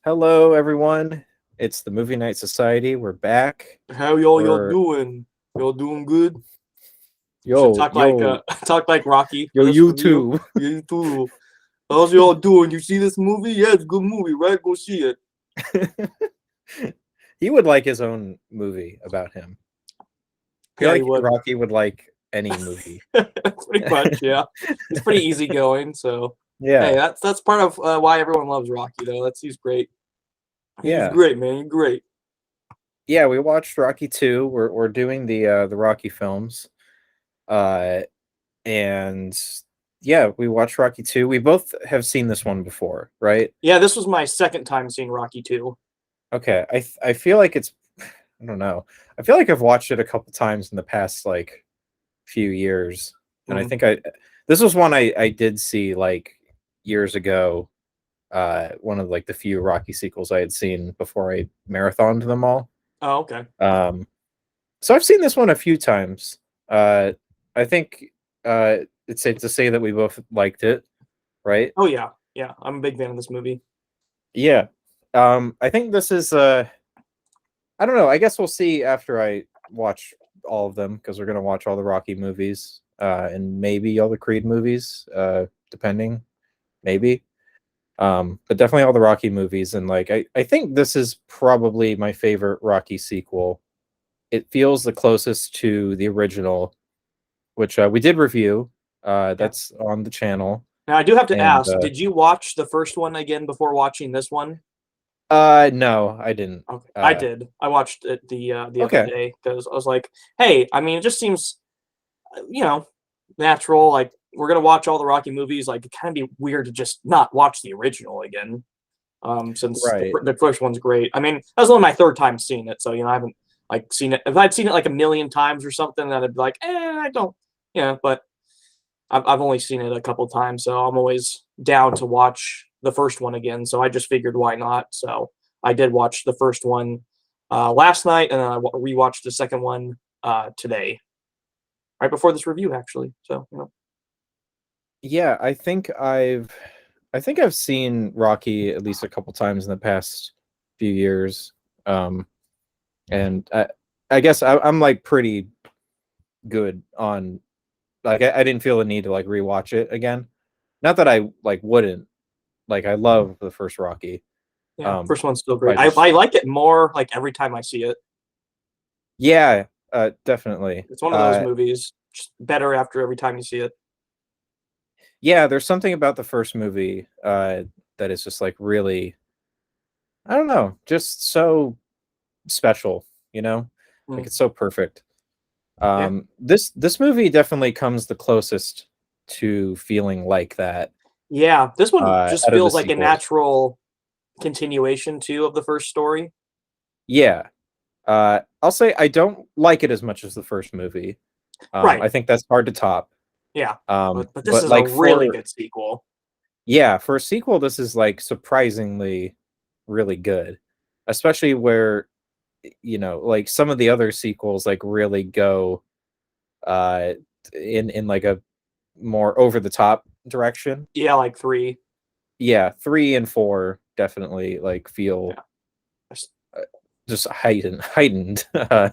Hello, everyone. It's the Movie Night Society. We're back. How y'all We're doing? Y'all doing good? Should yo talk like yo talk like Rocky yo for this review. YouTube. Yeah, you too. How's y'all doing? You see this movie? Yeah, it's a good movie, right? Go see it. He would like his own movie about him. I feel Yeah, he like would. Rocky would like any movie. Pretty much, yeah. He's pretty easygoing, so hey, Yeah, that's part of why everyone loves Rocky, though. He's great. He's yeah, great, man. He's great. yeah. We watched Rocky 2. We're doing the Rocky films, uh, and yeah, we watched Rocky 2. We both have seen this one before, right? Yeah, this was my second time seeing Rocky 2. Okay, I feel like it's I don't know. I feel like I've watched it a couple times in the past like few years, and I Mm. think I this was one I did see like years ago. One of like the few Rocky sequels I had seen before I marathoned them all. Oh, okay. Um, so I've seen this one a few times. Uh, I think it's safe to say that we both liked it, right? Oh yeah, yeah. I'm a big fan of this movie. Yeah. I think this is I don't know. I guess we'll see after I watch all of them because we're gonna watch all the Rocky movies and maybe all the Creed movies, depending, maybe. But definitely all the Rocky movies, and like I think this is probably my favorite Rocky sequel. It feels the closest to the original, which we did review. Yeah. That's on the channel, Now I do have to and ask, did you watch the first one again before watching this one? no, I didn't. Okay, I did. I watched it the other Okay, day because I was like, hey, I mean, it just seems you know natural. Like we're gonna watch all the Rocky movies. Like it kind of be weird to just not watch the original again. Since right. the first one's great. I mean, that was only my third time seeing it, so I haven't like seen it. If I'd seen it like a million times or something, then I'd be like, I don't. Yeah, but I've only seen it a couple times, so I'm always down to watch the first one again. So I just figured why not. So I did watch the first one last night, and then I rewatched the second one today, right before this review, actually. So Yeah, I think I've seen Rocky at least a couple times in the past few years. Um, and I guess I'm like pretty good on like I didn't feel the need to like rewatch it again. Not that I like wouldn't. Like I love the first Rocky. yeah, Um, first one's still great. I I just like it more like every time I see it. yeah, definitely. It's one of those movies, just better after every time you see it. Yeah, there's something about the first movie that is just like really I don't know, just so special, you know? Like Mm. it's so perfect. Yeah, This movie definitely comes the closest to feeling like that yeah. This one just out of the feels like a sequels. natural continuation too of the first story. Yeah. I'll say I don't like it as much as the first movie. Right. I think that's hard to top. Yeah. But this But is a like really for good sequel. yeah, for a sequel, this is like surprisingly really good, especially where like some of the other sequels like really go uh in like a more over the top direction. Yeah, like three. Yeah, 3 and 4 definitely like feel Yeah. uh, just heightened.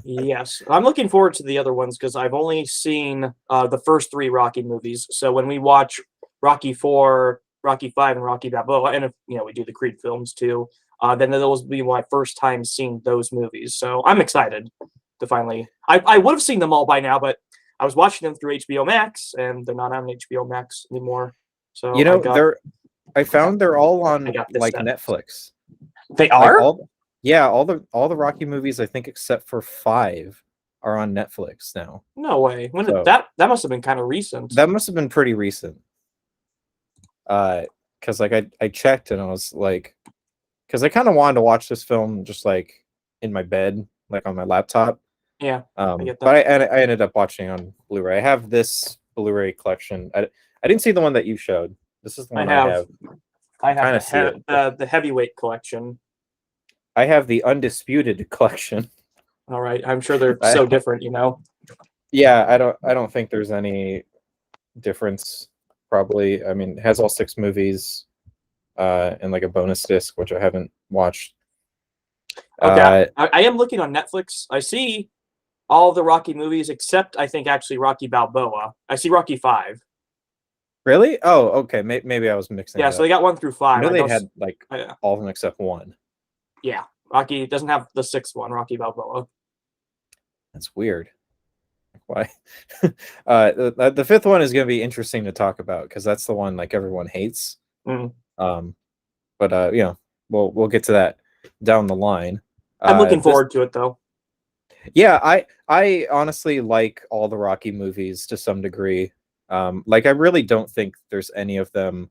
Yes, I'm looking forward to the other ones because I've only seen the first three Rocky movies. So when we watch Rocky 4, Rocky 5, and Rocky Balboa, and if we do the Creed films too, then those will be my first time seeing those movies. So I'm excited to finally. I would have seen them all by now, but I was watching them through HBO Max, and they're not on HBO Max anymore. You So know, I found they're all I on got this like set. Netflix. They Like are? all the Rocky movies I think except for 5 are on Netflix now. No way. When did So, that must have been kind of recent. that must have been pretty recent. Cuz like I checked and I was like cuz I kind of wanted to watch this film just like in my bed, like on my laptop. Yeah, I get But that. I ended up watching on Blu-ray. I have this Blu-ray collection. I didn't see the one that you showed. This is the I one I have have. I have Kind of see it. the heavyweight collection. I have the undisputed collection. All right, I'm sure they're I, so different. yeah, I don't think there's any difference. Probably. I mean, it has all 6 movies. and like a bonus disc, which I haven't watched. Okay, I am looking on Netflix. I see all the Rocky movies except I think actually Rocky Balboa. I see Rocky 5. Really? Oh, okay. Maybe I was mixing Yeah, it so they up. got 1 through I 5. know I know. they had like Yeah, all of them except one. yeah. Rocky doesn't have the 6th one, Rocky Balboa. That's weird. Why? The fifth one is going to be interesting to talk about because that's the one like everyone hates. Mm. But you know, we'll get to that down the line. I'm looking forward to it though. Yeah, I honestly like all the Rocky movies to some degree. Like I really don't think there's any of them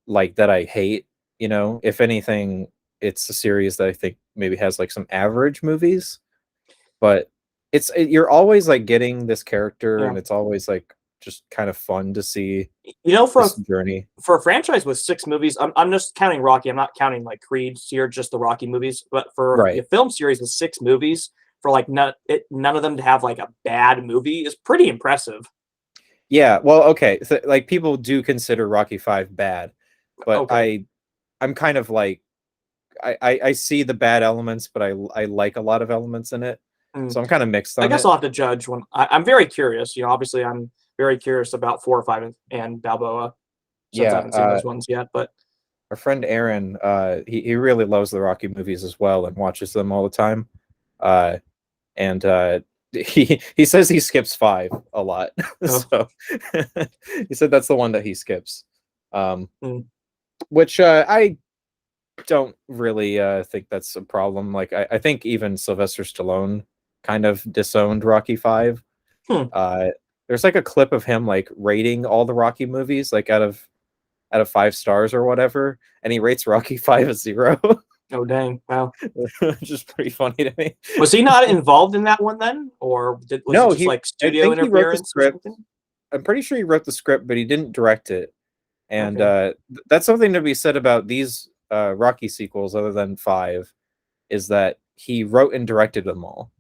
like that I hate. You know, if anything, it's a series that I think maybe has like some average movies, but you're always like getting this character, Yeah. and it's always like just kind of fun to see You know, this journey. for a franchise with 6 movies, I'm just counting Rocky. I'm not counting like Creed here, just the Rocky movies. But for a Right. film series with 6 movies, for like none of them to have like a bad movie is pretty impressive. Yeah, well, okay, so, like people do consider Rocky 5 bad, but Okay. I'm kind of like I see the bad elements, but I like a lot of elements in it. Mm. So I'm kind of mixed I on guess it. I'll have to judge when I'm very curious. You know, obviously I'm very curious about 4, 5, and Balboa since I Yeah, haven't seen those ones yet. But our friend Aaron, he really loves the Rocky movies as well and watches them all the time. Uh, and he says he skips 5 a lot. So he said that's the one that he skips. Mm. Which I don't really think that's a problem. Like I think even Sylvester Stallone kind of disowned Rocky 5. Hmm. There's like a clip of him like rating all the Rocky movies like out of 5 stars or whatever, and he rates Rocky 5 a 0. Oh dang! Wow. Which is pretty funny to me. Was he not involved in that one then, or was it No, just like I studio think he wrote the interference or script. something? I'm pretty sure he wrote the script, but he didn't direct it. And Okay. that's something to be said about these Rocky sequels, other than 5, is that he wrote and directed them all.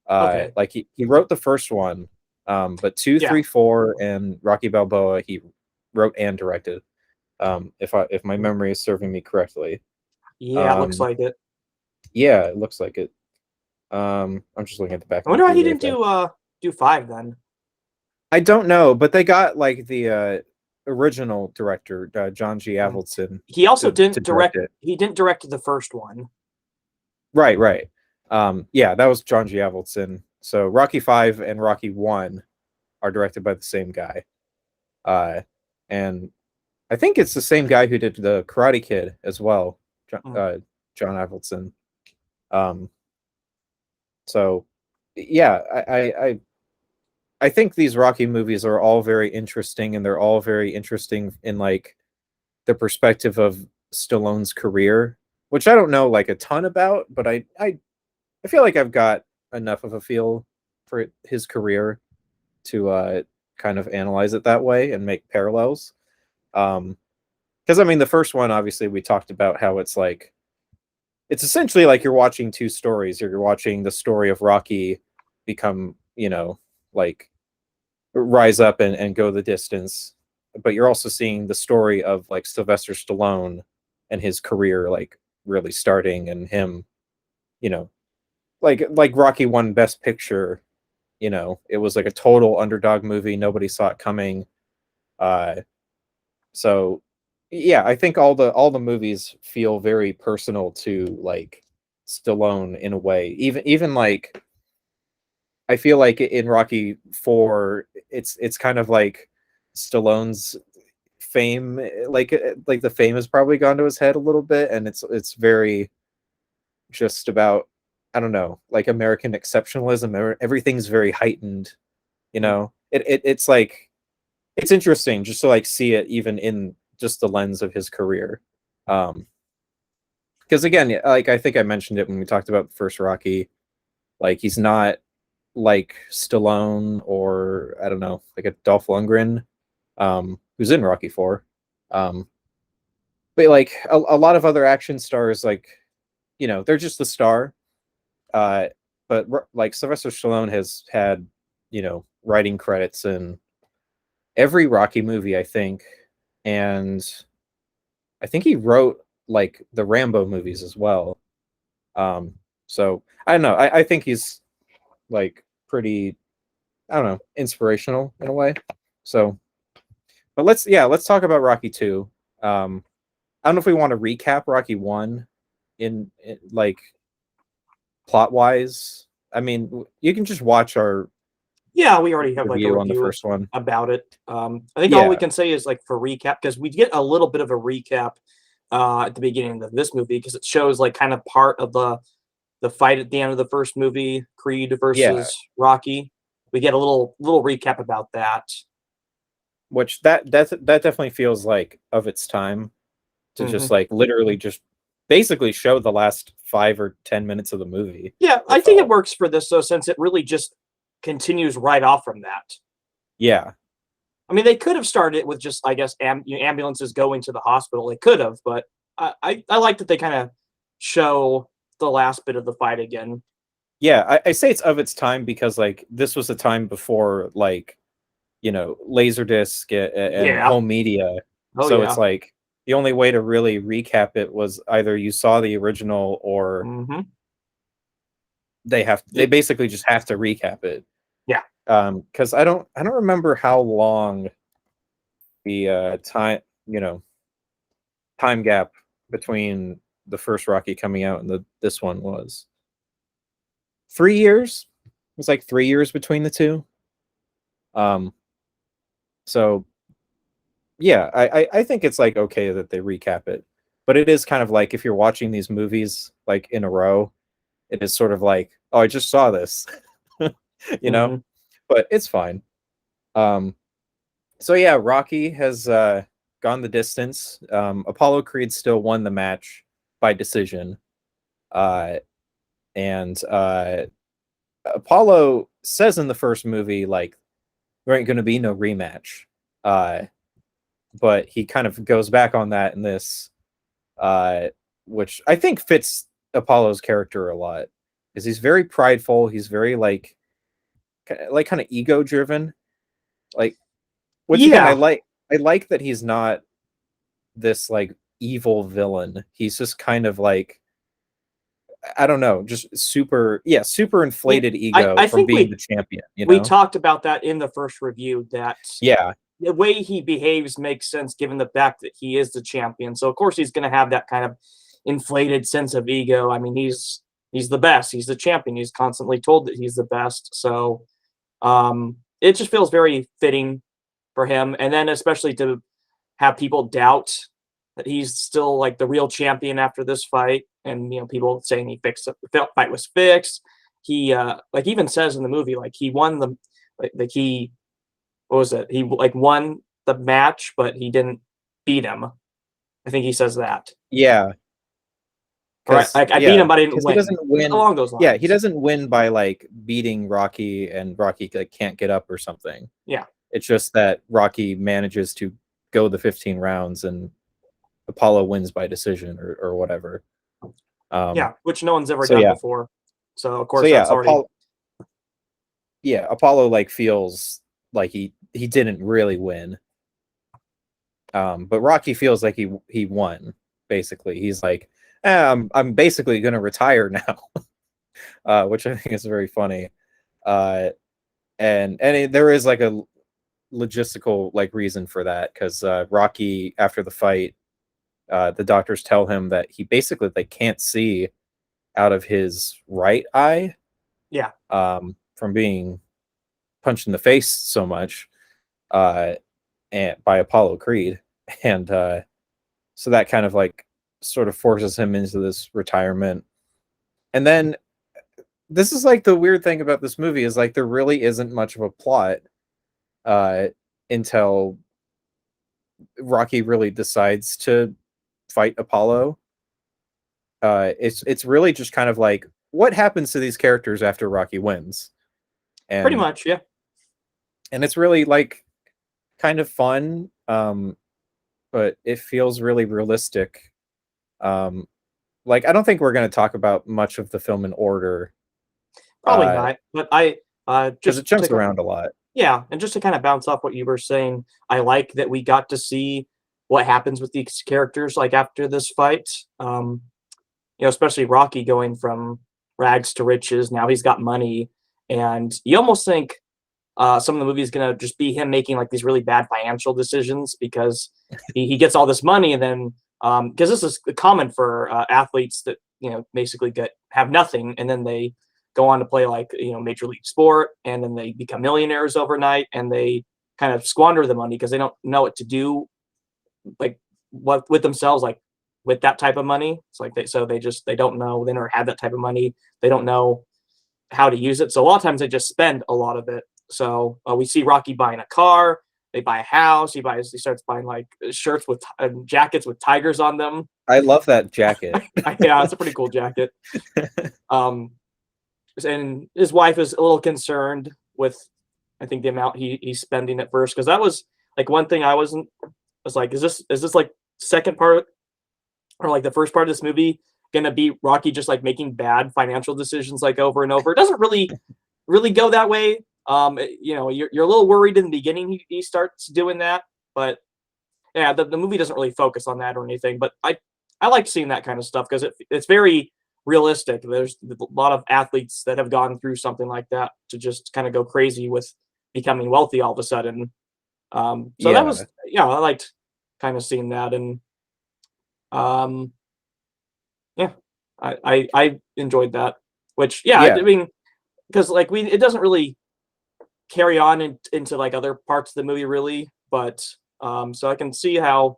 Okay. Like he wrote the first one, but 2, Yeah. 3, 4, and Rocky Balboa he wrote and directed. If my memory is serving me correctly. Yeah, it looks like it. Yeah, it looks like it. I'm just looking at the back I of the wonder why he Blu-ray didn't do 5 then. I don't know, but they got like the original director, John G. Hmm. Avildsen, He also to didn't direct direct. it. He didn't direct the first one. Right, right. Yeah, that was John G. Avildsen. So Rocky 5 and Rocky 1 are directed by the same guy. And I think it's the same guy who did the Karate Kid as well, John Avildsen. So yeah, I think these Rocky movies are all very interesting, and they're all very interesting in like the perspective of Stallone's career, which I don't know like a ton about, but I feel like I've got enough of a feel for his career to kind of analyze it that way and make parallels. Because I mean, the first one, obviously, we talked about how it's essentially like you're watching two stories. You're watching the story of Rocky become, you know, like rise up and go the distance, but you're also seeing the story of like Sylvester Stallone and his career like really starting, and him, you know, like Rocky won Best Picture. You know, it was like a total underdog movie. Nobody saw it coming. Uh, so yeah, I think all the movies feel very personal to like Stallone in a way. Even like I feel like in Rocky 4, it's kind of like Stallone's fame, like the fame has probably gone to his head a little bit, and it's very just about, I don't know, like American exceptionalism. Everything's very heightened, you know. It's like it's interesting just to like see it even in just the lens of his career. Because again, like I think I mentioned it when we talked about the first Rocky, like he's not like Stallone or I don't know, like a Dolph Lundgren, who's in Rocky 4. But like a lot of other action stars, like, you know, they're just the star. Uh, but like Sylvester Stallone has had, you know, writing credits in every Rocky movie, I think, and I think he wrote like the Rambo movies as well. So I don't know. I think he's like pretty, I don't know, inspirational in a way. So, but let's talk about Rocky 2. I don't know if we want to recap Rocky 1 in like plot wise. I mean, you can just watch our Yeah, we already have like a review on the review first one. about it. I think all we Yeah, can say is like for recap, because we get a little bit of a recap at the beginning of this movie, because it shows like kind of part of the fight at the end of the first movie, Creed yeah. versus Rocky. We get a little recap about that. Which that definitely feels like of its time to Hmm. just like literally just basically show the last 5 or 10 minutes of the movie. Yeah, I It think it felt. works for this though, since it really just continues right off from that. Yeah, I mean, they could have started it with just, I guess, ambulances going to the hospital. They could have, but I like that they kind of show the last bit of the fight again. yeah. I say it's of its time because like this was a time before like Laserdisc and Yeah. home media. Oh So it's yeah. like the only way to really recap it was either you saw the original or Hmm. they basically just have to recap it. Yeah. Because I don't remember how long the time gap between the first Rocky coming out and this one was. 3 years. It was like 3 years between the two. Um, so yeah, I think it's like okay that they recap it, but it is kind of like if you're watching these movies like in a row, it is sort of like, oh, I just saw this, you know, Hmm. but it's fine. Um, so yeah, Rocky has gone the distance. Apollo Creed still won the match by decision, uh, and Apollo says in the first movie like there ain't going to be no rematch. Uh, but he kind of goes back on that in this, uh, which I think fits Apollo's character a lot, because he's very prideful. He's very like kind of ego driven. Like, which again, I Yeah. like. I like that he's not this like evil villain. He's just kind of like, I don't know, just super I mean, inflated I ego I from think being the champion. we talked about that in the first review, that Yeah, the way he behaves makes sense given the fact that he is the champion. So of course he's going to have that kind of inflated sense of ego. I mean, he's the best. He's the champion. He's constantly told that he's the best. So it just feels very fitting for him. And then especially to have people doubt that he's still like the real champion after this fight, and people saying he fixed it, the fight was fixed. He like even says in the movie like he won the like he what was it? He like won the match, but he didn't beat him. I think he says that. yeah. Or I beat him, but I didn't Because he win. doesn't win. Along those Yeah, he lines. doesn't win by like beating Rocky and Rocky like can't get up or something. Yeah. It's just that Rocky manages to go the 15 rounds and Apollo wins by decision or whatever. Yeah, which no one's ever So done yeah, before. So of so course yeah, that's already Apollo like feels like he didn't really win. But Rocky feels like he won. Basically, he's like, I'm basically gonna retire now, which I think is very funny. And there is like a logistical like reason for that because Rocky after the fight, the doctors tell him that he basically like can't see out of his right eye yeah. from being punched in the face so much uh, and by Apollo Creed, and so that kind of like sort of forces him into this retirement. And then this is like the weird thing about this movie is like there really isn't much of a plot uh, until Rocky really decides to fight Apollo. It's really just kind of like what happens to these characters after Rocky wins, Pretty and much, yeah. it's really like kind of fun, but it feels really realistic. Um, like I don't think we're going to talk about much of the film in order Probably not. But I because it just to jumps around a lot. yeah, and just to kind of bounce off what you were saying, I like that we got to see what happens with these characters like after this fight. Especially Rocky going from rags to riches. Now he's got money, and you almost think some of the movie is gonna just be him making like these really bad financial decisions because he gets all this money, and then because this is common for athletes that basically have nothing, and then they go on to play like major league sport, and then they become millionaires overnight, and they kind of squander the money because they don't know what to do, like what with themselves, like with that type of money. It's like they don't know, they never had that type of money, they don't know how to use it. So a lot of times they just spend a lot of it. So we see Rocky buying a car, they buy a house, he starts buying like shirts with jackets with tigers on them. I love that jacket. Yeah, it's a pretty cool jacket. And his wife is a little concerned with, I think, the amount he's spending at first, because that was like one thing I was like, is this like second part or like the first part of this movie gonna be Rocky just like making bad financial decisions like over and over? It doesn't really go that way. You're a little worried in the beginning he starts doing that, but yeah, the movie doesn't really focus on that or anything. But I like seeing that kind of stuff because it's very realistic. There's a lot of athletes that have gone through something like that to just kind of go crazy with becoming wealthy all of a sudden. So that was, I liked kind of seeing that, and yeah, I enjoyed that. Which I mean, because like it doesn't really carry on into like other parts of the movie really, but so I can see how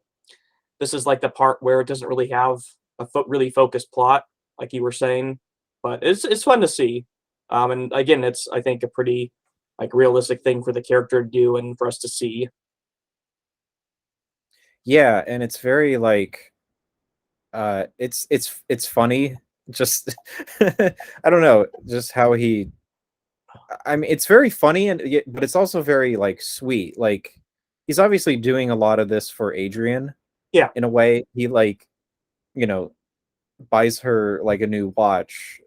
this is like the part where it doesn't really have a really focused plot, like you were saying, but it's fun to see. And again, it's, I think, a pretty like realistic thing for the character to do and for us to see. Yeah, and it's very like it's funny. Just I don't know, just how I mean, it's very funny, but it's also very like sweet. Like he's obviously doing a lot of this for Adrian. Yeah. In a way, he like, you know, buys her like a new watch,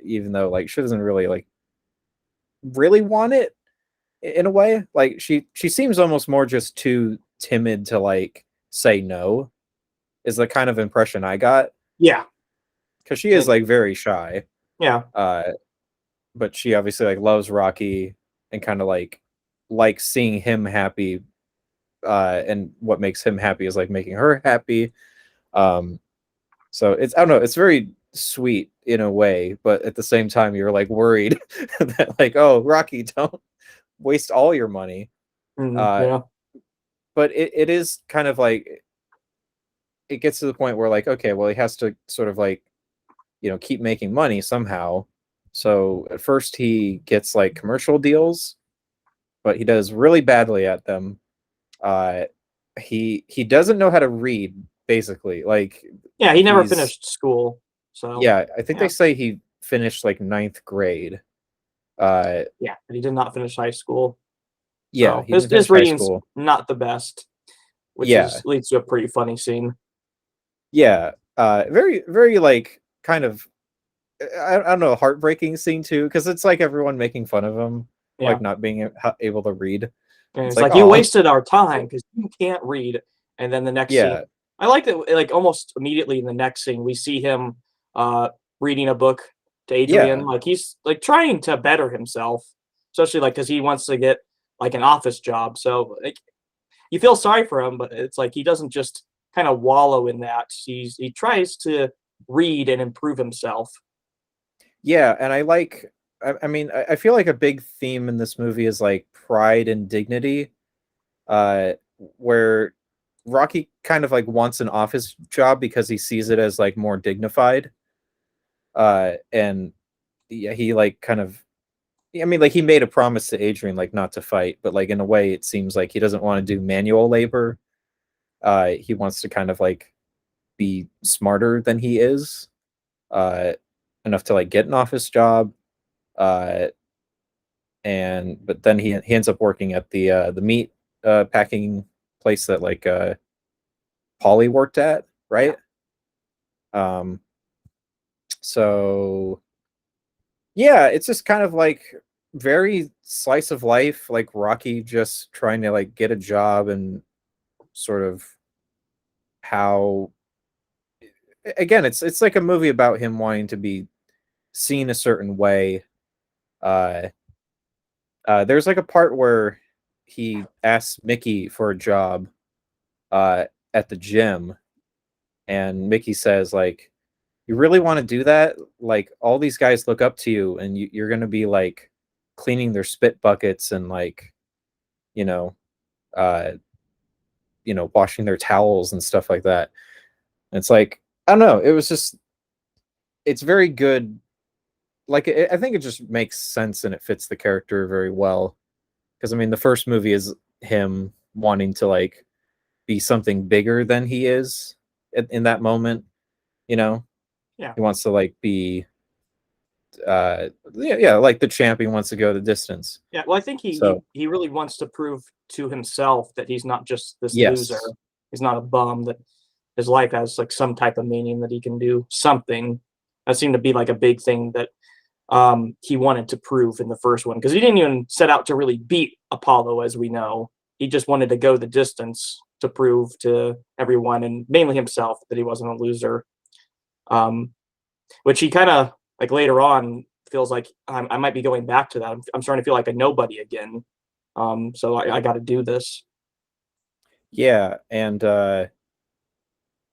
even though like she doesn't really want it in a way. Like she seems almost more just too timid to like say no, is the kind of impression I got. Yeah. Because she is like very shy. Yeah. But she obviously like loves Rocky and kind of like seeing him happy. And what makes him happy is like making her happy. So it's, I don't know, it's very sweet in a way, but at the same time you're like worried that like, oh, Rocky, don't waste all your money. Yeah. But it is kind of like, it gets to the point where like, okay, well, he has to sort of like, keep making money somehow. So at first he gets like commercial deals, but he does really badly at them. He doesn't know how to read, basically. Like, yeah, he never finished school. So yeah, I think they say he finished like ninth grade. Yeah, but he did not finish high school. Yeah, so his reading's not the best, which leads to a pretty funny scene. Yeah, very very like kind of, I don't know, heartbreaking scene too, because it's like everyone making fun of him, like not being able to read. And it's like, you wasted our time because you can't read. And then the next scene, I like that, like almost immediately in the next scene, we see him reading a book to Adrian. Like he's like trying to better himself, especially like because he wants to get like an office job. So like you feel sorry for him, but it's like he doesn't just kind of wallow in that. He tries to read and improve himself. Yeah, and I mean, I feel like a big theme in this movie is like pride and dignity, where Rocky kind of like wants an office job because he sees it as like more dignified. And yeah, he like kind of, I mean, like he made a promise to Adrian like not to fight, but like in a way it seems like he doesn't want to do manual labor. He wants to kind of like be smarter than he is, enough to like get an office job. But then he ends up working at the meat packing place that like Paulie worked at, right? So yeah, it's just kind of like very slice of life, like Rocky just trying to like get a job and sort of how, again, it's like a movie about him wanting to be seen a certain way. Uh, there's like a part where he asks Mickey for a job at the gym, and Mickey says like, "You really want to do that? Like all these guys look up to you, and you're going to be like cleaning their spit buckets and like, you know, uh, washing their towels and stuff like that." And it's like, I don't know. It was just, it's very good. Like I think it just makes sense and it fits the character very well. Because I mean, the first movie is him wanting to like be something bigger than he is in that moment. You know, Yeah. he wants to like be, yeah, like the champion wants to go the distance. Yeah, well, I think So he really wants to prove to himself that he's not just this loser. yes, He's not a bum. That his life has like some type of meaning. That he can do something. That seemed to be like a big thing that he wanted to prove in the first one, because he didn't even set out to really beat Apollo, as we know. He just wanted to go the distance to prove to everyone, and mainly himself, that he wasn't a loser. Um, which he kind of like later on feels like I might be going back to that. I'm starting to feel like a nobody again. So I got to do this. yeah, and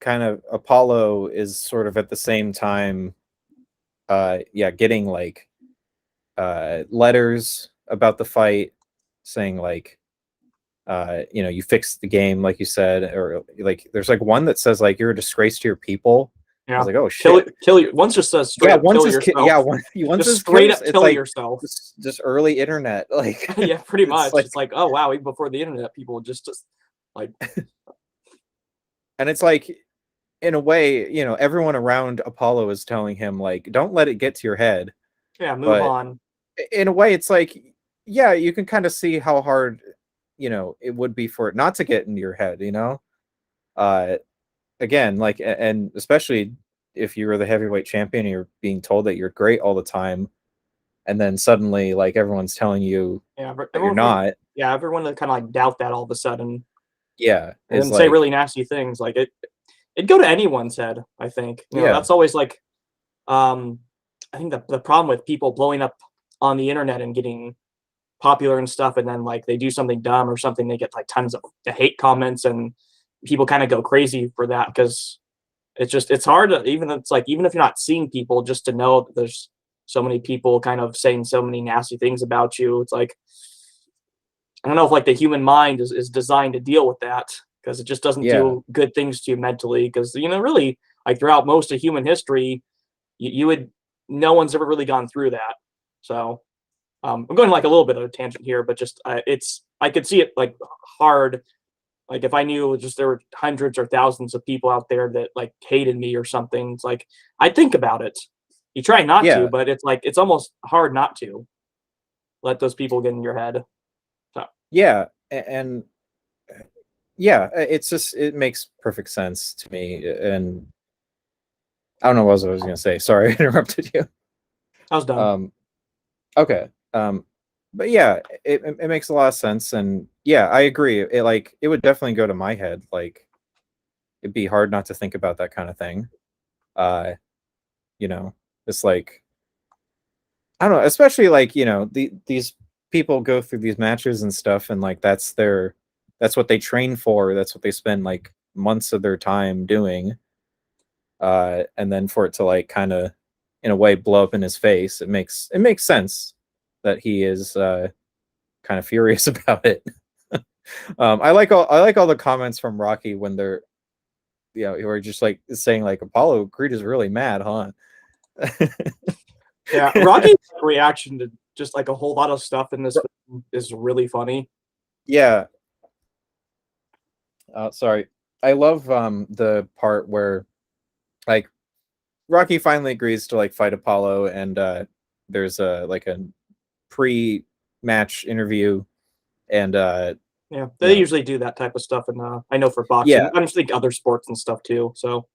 kind of Apollo is sort of at the same time, yeah, getting like letters about the fight saying like, you fixed the game, like you said, or like there's like one that says like you're a disgrace to your people. I Yeah, was like, oh shit. kill you. Once just says straight Yeah, up once kill is yourself. once Just is straight kills, up it's kill like yourself. just early internet, like Yeah, pretty it's much. like, It's like, oh wow, even before the internet, people just like, and it's like, in a way, everyone around Apollo is telling him like, don't let it get to your head. yeah, move But on. in a way, it's like, yeah, you can kind of see how hard, it would be for it not to get into your head. Uh, again, like, and especially if you're the heavyweight champion and you're being told that you're great all the time, and then suddenly, like, everyone's telling you Yeah, but that you're not. yeah, everyone that kind of like doubt that all of a sudden, Yeah, and is then say like, really nasty things. Like it'd go to anyone's head. I think yeah, that's always like, um, I think the problem with people blowing up on the internet and getting popular and stuff, and then like they do something dumb or something, they get like tons of the hate comments, and people kind of go crazy for that, because it's hard to, even it's like, even if you're not seeing people, just to know that there's so many people kind of saying so many nasty things about you. It's like, I don't know if like the human mind is designed to deal with that, because it just doesn't yeah, do good things to you mentally. Because really, like throughout most of human history, you would, no one's ever really gone through that. So I'm going like a little bit of a tangent here, but just it's, I could see it like hard. Like if I knew just there were hundreds or thousands of people out there that like hated me or something, it's like I'd think about it. You try not to, yeah, but it's like it's almost hard not to let those people get in your head. So yeah, and yeah, it's just, it makes perfect sense to me. And I don't know what I was gonna say. Sorry, I interrupted you. I was done. Um, okay. But yeah, it makes a lot of sense, and yeah, I agree. It would definitely go to my head. Like, it'd be hard not to think about that kind of thing. Uh, you know, it's like, I don't know, especially like, these people go through these matches and stuff, and like that's what they train for. That's what they spend like months of their time doing. And then for it to like kind of, in a way, blow up in his face, it makes sense that he is kind of furious about it. I like all the comments from Rocky when they're, who are just like saying like, Apollo Creed is really mad, huh? Yeah, Rocky's reaction to just like a whole lot of stuff in this film is really funny. Yeah. Sorry. I love the part where like Rocky finally agrees to like fight Apollo, and there's a like a pre-match interview, and Yeah, you they know, usually do that type of stuff, and I know for boxing, yeah, I'm just think other sports and stuff too. So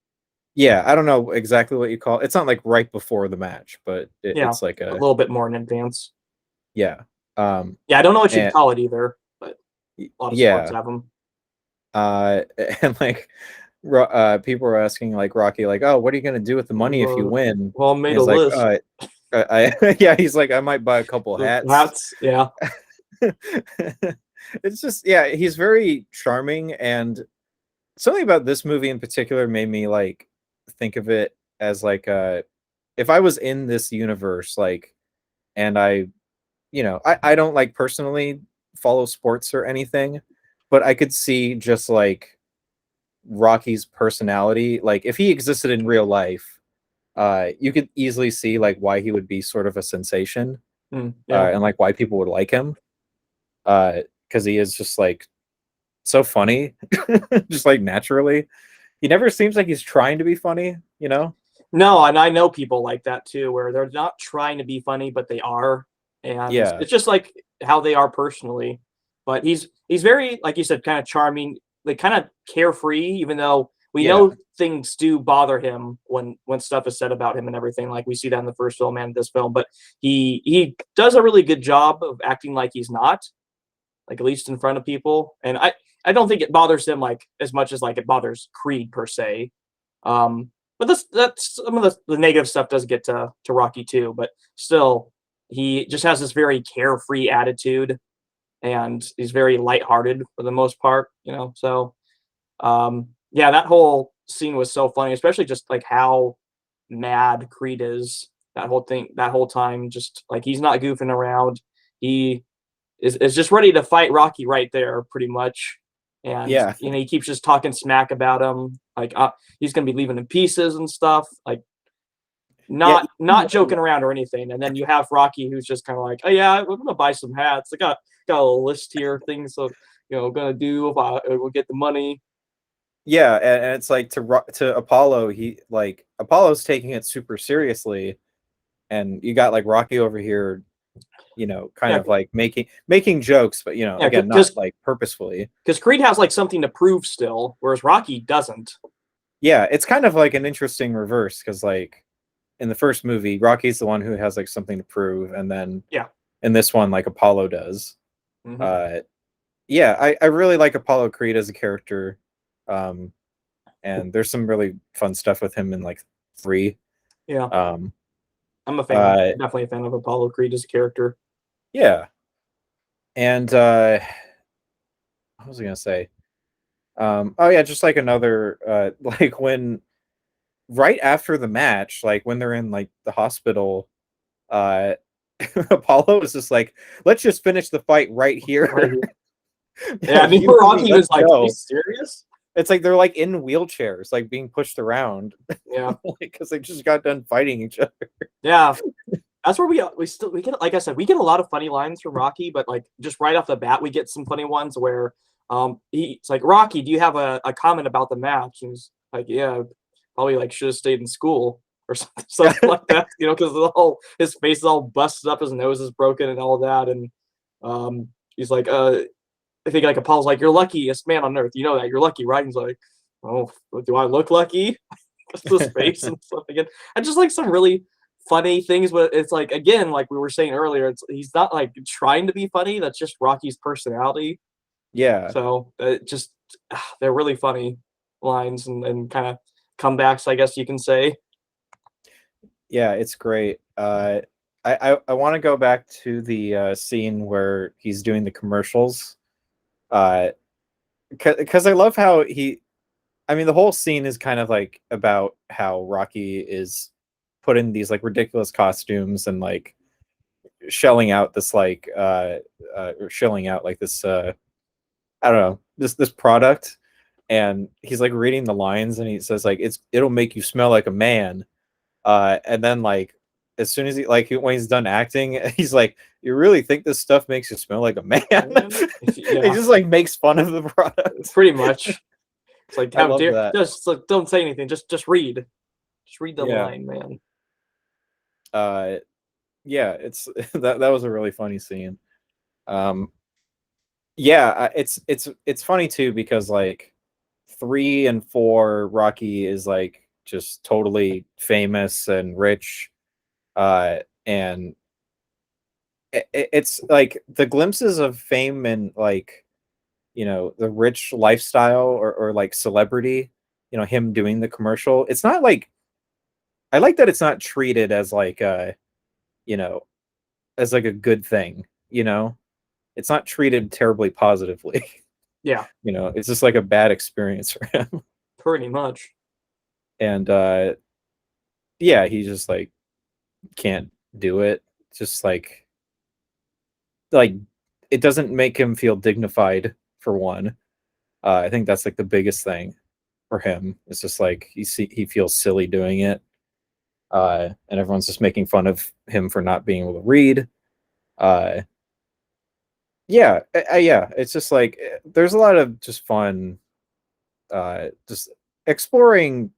yeah, I don't know exactly what you call it. It's not like right before the match, but yeah, it's like a a, little bit more in advance. yeah. Yeah, I don't know what you'd And call it either, but a lot of sports yeah, have them. uh and like people were asking like Rocky, like, "Oh, what are you gonna do with the money if you win?" Well, I And made a he's like, list. yeah, he's like, I might buy a couple hats. Hats, yeah. It's just, yeah, he's very charming, and something about this movie in particular made me like think of it as like if I was in this universe, like, and I don't like personally follow sports or anything, but I could see just like Rocky's personality, like if he existed in real life, you could easily see like why he would be sort of a sensation, Yeah. and like why people would like him, because he is just like so funny, just like naturally. He never seems like he's trying to be funny, you know? No, and I know people like that too, where they're not trying to be funny, but they are, and Yeah, it's just like how they are personally. But he's very, like you said, kind of charming, like kind of carefree, even though we yeah, know things do bother him when stuff is said about him and everything. Like we see that in the first film and this film, but he does a really good job of acting like he's not, like at least in front of people. And I don't think it bothers him like as much as like it bothers Creed per se. Um, but that's some of the negative stuff does get to Rocky too, but still he just has this very carefree attitude and he's very lighthearted for the most part, you know. So yeah, that whole scene was so funny, especially just like how mad Creed is that whole thing that whole time, just like he's not goofing around. He is just ready to fight Rocky right there, pretty much. And yeah, you know, he keeps just talking smack about him, like he's gonna be leaving in pieces and stuff, like yeah. not joking around or anything. And then you have Rocky, who's just kind of like, oh yeah, we're gonna buy some hats. I got a little list here, things so gonna do if I will get the money. Yeah, and it's like to Apollo, he like Apollo's taking it super seriously, and you got like Rocky over here, kind Yeah, of like making jokes, but yeah, again, not like purposefully. because Creed has like something to prove still, whereas Rocky doesn't. Yeah, it's kind of like an interesting reverse because like in the first movie, Rocky's the one who has like something to prove, and then Yeah. in this one, like Apollo does. Hmm. Uh, yeah, I really like Apollo Creed as a character, um, and there's some really fun stuff with him in like three. Yeah, Um, I'm a fan. uh, Definitely a fan of Apollo Creed as a character. yeah, and what was I gonna say? Oh yeah, just like another like when right after the match, like when they're in like the hospital, uh Apollo is just like, let's just finish the fight right Right here. here. Yeah, I mean, You for and me, Rocky let's was like, "Are you go. serious?" It's like they're like in wheelchairs, like being pushed around, Yeah, like because they just got done fighting each other. yeah. That's where we get, like I said, we get a lot of funny lines from Rocky, but like just right off the bat, we get some funny ones where it's like, Rocky, do you have a comment about the match? And he's like, yeah, probably like should have stayed in school or something like that, because the whole his face is all busted up, his nose is broken and all that, and he's like, I think like Apollo's like, you're luckiest man on earth, you know that you're lucky, right? And he's like, oh, do I look lucky? Just his face and stuff again, and just like some really funny things, but it's like again, like we were saying earlier, he's not like trying to be funny. That's just Rocky's personality. Yeah, So just they're really funny lines and kind of comebacks, I guess you can say. yeah, it's great. I want to go back to the scene where he's doing the commercials, uh, because I love how I mean, the whole scene is kind of like about how Rocky is put in these like ridiculous costumes and like shelling out this like or shelling out like this I don't know, this product, and he's like reading the lines and he says like it'll make you smell like a man, and then like as soon as when he's done acting, he's like, you really think this stuff makes you smell like a man? He Yeah, just like makes fun of the product. pretty much. It's like, I how love dare, that. just like, don't say anything, just read the Yeah. line, man. uh yeah, it's that was a really funny scene. um yeah, it's funny too because like 3 and 4, Rocky is like just totally famous and rich, and it's like the glimpses of fame and like the rich lifestyle or like celebrity, him doing the commercial. It's not like, I like that it's not treated as like you know, as like a good thing, It's not treated terribly positively. Yeah, It's just like a bad experience for him. pretty much. And yeah, he just like can't do it. Just like it doesn't make him feel dignified for one. I think that's like the biggest thing for him. It's just like he feels silly doing it. And everyone's just making fun of him for not being able to read. Uh, yeah, yeah. It's just like there's a lot of just fun, just exploring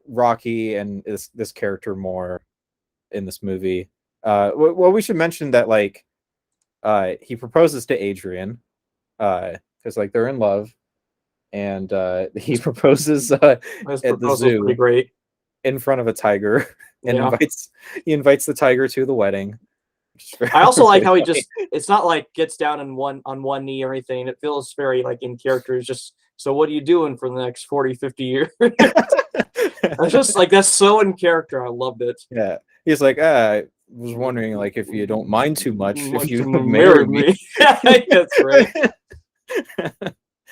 Rocky and this character more in this movie. Well, we should mention that like he proposes to Adrian, because like they're in love, and he proposes His at the proposal's pretty zoo great. in front of a tiger, and Yeah. he invites the tiger to the wedding. I also like how he funny. just, it's not like gets down on one knee or anything. It feels very like in character. It's just, so what are you doing for the next 40, 50 years? It's just like, that's so in character. I loved it. Yeah, he's like, I was wondering like if you don't mind too much if Once you you marry me. That's right.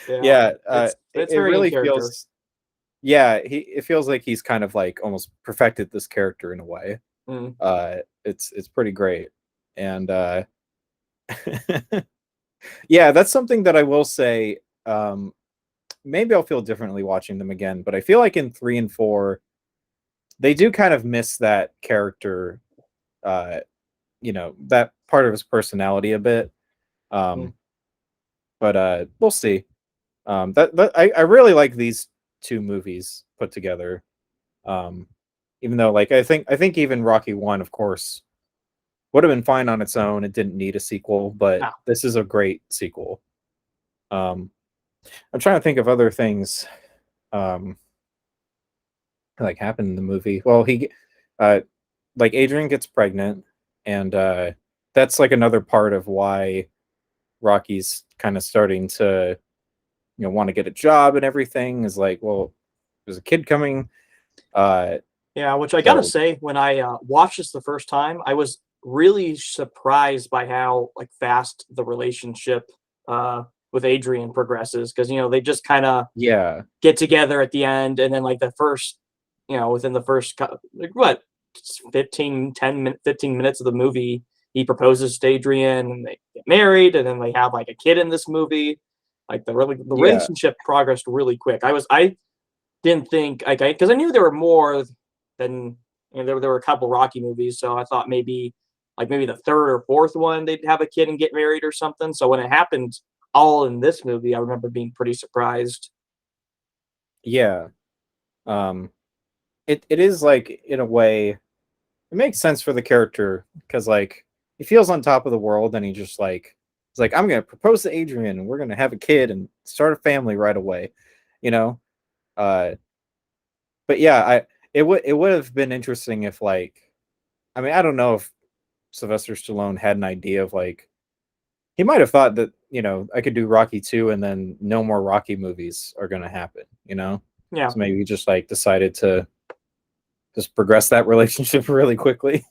Yeah, It's it very in really character. feels. Yeah, it feels like he's kind of like almost perfected this character in a way. Mm. It's pretty great, and yeah, that's something that I will say. Maybe I'll feel differently watching them again, but I feel like in 3 and 4, they do kind of miss that character, uh, that part of his personality a bit. Mm. But we'll see. That I really like these two movies put together. Um, Even though like I think even Rocky 1, of course, would have been fine on its own. It didn't need a sequel, but No. this is a great sequel. Um, I'm trying to think of other things um like happened in the movie. Well, uh like Adrian gets pregnant, and that's like another part of why Rocky's kind of starting to want to get a job and everything, is like, well, there's a kid coming. Yeah, which I gotta So say, when I watched this the first time, I was really surprised by how like fast the relationship with Adrian progresses, because they just kind of yeah, get together at the end, and then like within the first like what 15 minutes of the movie, he proposes to Adrian, and they get married, and then they have like a kid in this movie. Like the yeah, relationship progressed really quick. I didn't think, like, because I knew there were more than, there were a couple Rocky movies, so I thought maybe the third or fourth one they'd have a kid and get married or something. So when it happened all in this movie, I remember being pretty surprised. yeah. Um, it is like, in a way, it makes sense for the character, because like he feels on top of the world, and he's like, I'm gonna propose to Adrian, and we're gonna have a kid and start a family right away, you know. Uh, but yeah, it would have been interesting if, like, I mean, I don't know if Sylvester Stallone had an idea of like, he might have thought that I could do Rocky 2 and then no more Rocky movies are gonna happen. Yeah, So maybe he just like decided to just progress that relationship really quickly.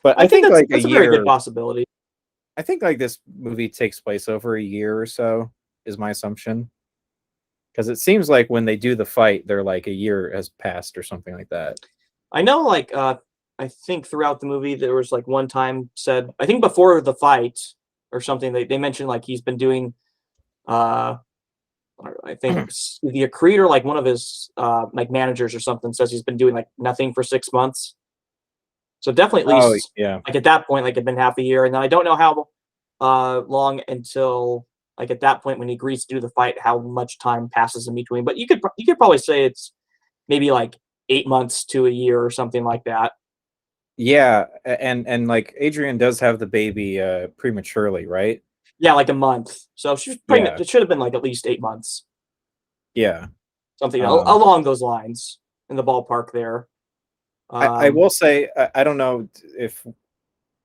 But I I think think like a that's a very good year, possibility. I think like this movie takes place over a year or so, is my assumption. Because it seems like when they do the fight, they're like a year has passed or something like that. I know, like, I think throughout the movie there was like one time said, I think before the fight or something, they mentioned like he's been doing, uh, I think the Creed, or like one of his like managers or something, says he's been doing like nothing for 6 months. So definitely at Oh least yeah. like at that point, like it'd been half a year, and then I don't know how long until like at that point when he agrees to do the fight, how much time passes in between. But you could probably say it's maybe like 8 months to a year or something like that. Yeah, and like Adrian does have the baby prematurely, right? Yeah, like a month. So she's pregnant. Yeah. It should have been like at least 8 months, Yeah. something Um along those lines, in the ballpark there. I Um, will say, I don't know if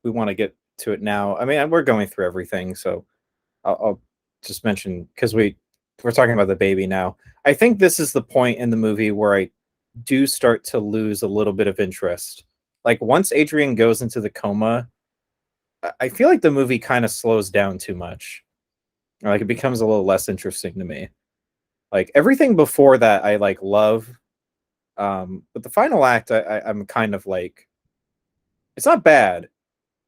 we want to get to it now. I mean, we're going through everything, so I'll just mention, because we're talking about the baby now. I think this is the point in the movie where I do start to lose a little bit of interest. Like once Adrian goes into the coma, I feel like the movie kind of slows down too much. Like it becomes a little less interesting to me. Like everything before that, I like love, but the final act, I'm kind of like, it's not bad,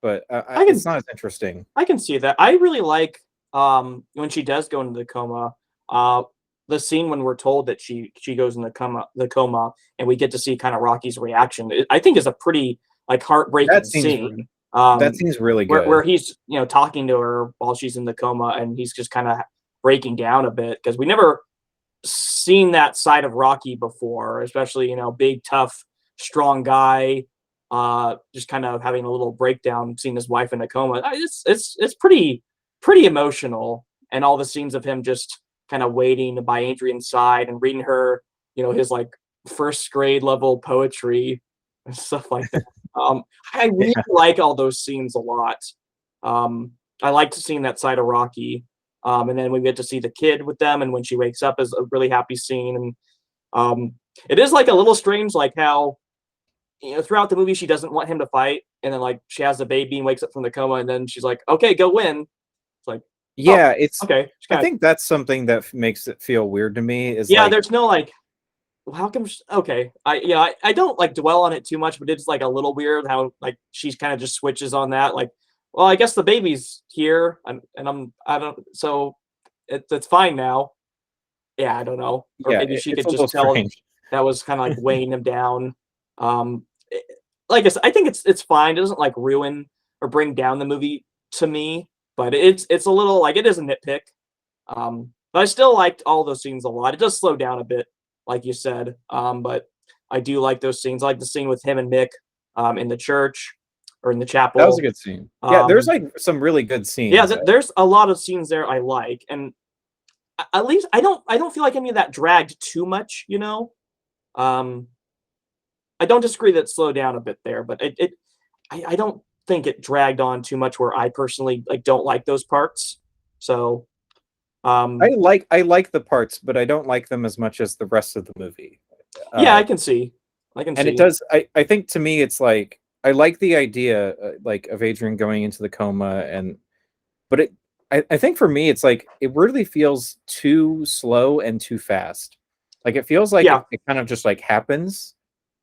but it's not as interesting. I can see that. I really like when she does go into the coma. Uh, the scene when we're told that she goes in the coma, and we get to see kind of Rocky's reaction. I think is a pretty like heartbreaking scene. That seems really good. Where he's talking to her while she's in the coma, and he's just kind of breaking down a bit because we never seen that side of Rocky before, especially big, tough, strong guy. Just kind of having a little breakdown, seeing his wife in a coma. It's pretty emotional, and all the scenes of him just kind of waiting by Adrian's side and reading her, his like first grade level poetry and stuff like that. I really like all those scenes a lot. I liked seeing that side of Rocky. And then we get to see the kid with them, and when she wakes up is a really happy scene. And it is like a little strange, like how throughout the movie she doesn't want him to fight, and then like she has a baby and wakes up from the coma, and then she's like, "Okay, go win." It's like, yeah, it's okay. I think that's something that makes it feel weird to me. Is yeah, like, there's no like, well, how come? Okay, I don't like dwell on it too much, but it's like a little weird how like she's kind of just switches on that, like, well, I guess the baby's here, and I don't, so it's fine now. Yeah, I don't know, or maybe she it's could a little just tell strange. that was kind of like weighing him down. Like I said, I think it's fine. It doesn't like ruin or bring down the movie to me, but it's a little like it is a nitpick. But I still liked all those scenes a lot. It does slow down a bit, like you said. But I do like those scenes. I like the scene with him and Mick in the church or in the chapel. That was a good scene. Yeah, there's like some really good scenes. Yeah, there's a lot of scenes there I like, and at least I don't feel like any of that dragged too much. I don't disagree that it slowed down a bit there, but I don't think it dragged on too much where I personally like don't like those parts. So I like the parts, but I don't like them as much as the rest of the movie. Yeah, I can see. And it does. I think to me, it's like I like the idea like of Adrian going into the coma, but I think for me, it's like it really feels too slow and too fast. Like it feels like it kind of just like happens,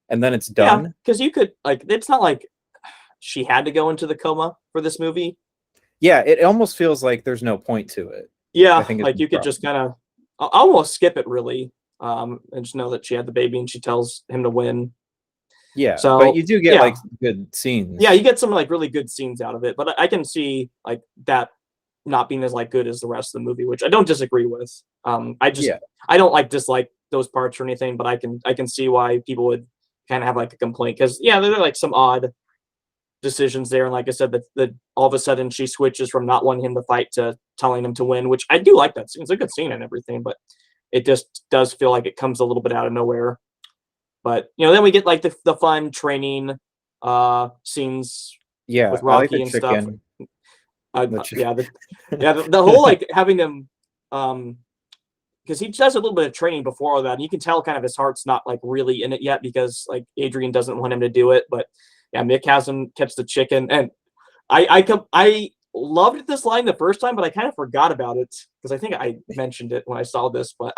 and then it's done. Yeah, because you could like it's not like she had to go into the coma for this movie. Yeah, it almost feels like there's no point to it. Yeah, like you could just kind of almost skip it really, and just know that she had the baby and she tells him to win. Yeah, so but you do get like good scenes. Yeah, you get some like really good scenes out of it, but I can see like that not being as like good as the rest of the movie, which I don't disagree with. I don't like dislike those parts or anything, but I can see why people would kind of have like a complaint because there are like some odd decisions there, and like I said, that all of a sudden she switches from not wanting him to fight to telling him to win, which I do like that scene. It's a good scene and everything, but it just does feel like it comes a little bit out of nowhere. But then we get like the fun training scenes with Rocky and stuff. The whole like having them because he does a little bit of training before all that, and you can tell kind of his heart's not like really in it yet because like Adrian doesn't want him to do it, but Mick has him catch the chicken, and I loved this line the first time, but I kind of forgot about it because I think I mentioned it when I saw this, but